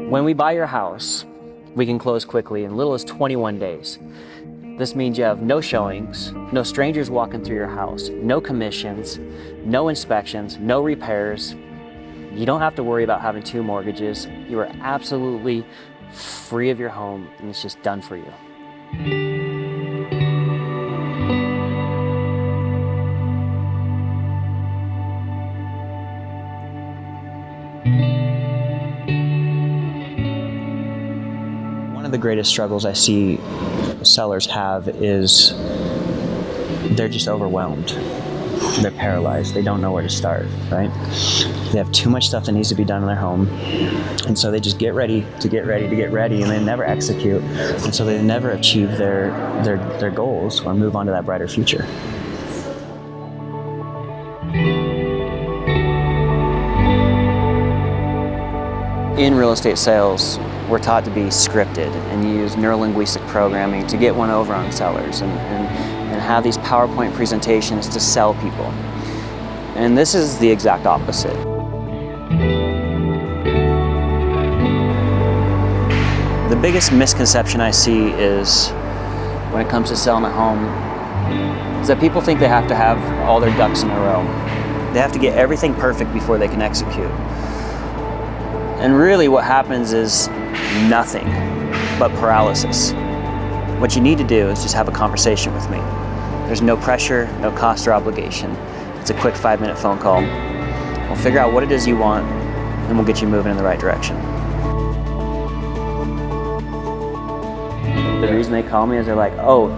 When we buy your house, we can close quickly in little as 21 days. This means you have no showings, no strangers walking through your house, no commissions, no inspections, no repairs. You don't have to worry about having 2 mortgages. You are absolutely free of your home, and it's just done for you. One of the greatest struggles I see sellers have is they're just overwhelmed. They're paralyzed. They don't know where to start, right? They have too much stuff that needs to be done in their home. And so they just get ready, and they never execute. And so they never achieve their goals or move on to that brighter future. In real estate sales, we're taught to be scripted and use neurolinguistic programming to get one over on sellers and have these PowerPoint presentations to sell people. And this is the exact opposite. The biggest misconception I see is when it comes to selling a home is that people think they have to have all their ducks in a row. They have to get everything perfect before they can execute. And really what happens is nothing but paralysis. What you need to do is just have a conversation with me. There's no pressure, no cost or obligation. It's a quick 5-minute phone call. We'll figure out what it is you want, and we'll get you moving in the right direction. The reason they call me is they're like, oh,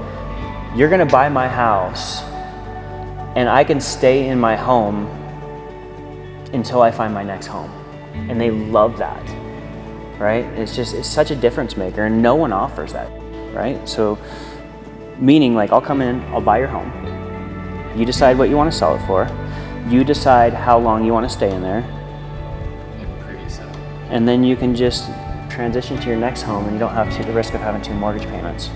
you're gonna buy my house, and I can stay in my home until I find my next home. And they love that, right? It's such a difference maker, and no one offers that, right? So, meaning like, I'll come in, I'll buy your home. You decide what you want to sell it for. You decide how long you want to stay in there. And then you can just transition to your next home, and you don't have the risk of having 2 mortgage payments.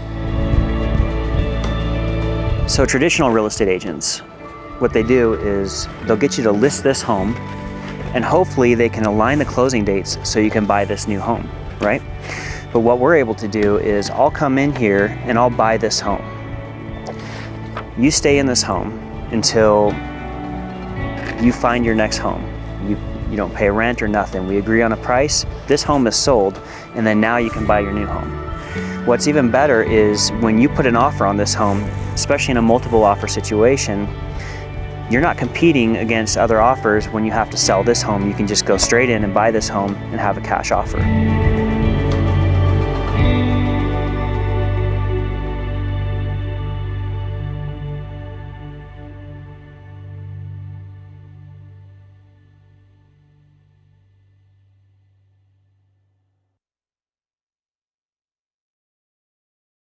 So traditional real estate agents, what they do is they'll get you to list this home, and hopefully they can align the closing dates so you can buy this new home, right? But what we're able to do is I'll come in here and I'll buy this home. You stay in this home until you find your next home. You don't pay rent or nothing. We agree on a price. This home is sold, and then now you can buy your new home. What's even better is when you put an offer on this home, especially in a multiple offer situation, you're not competing against other offers when you have to sell this home. You can just go straight in and buy this home and have a cash offer.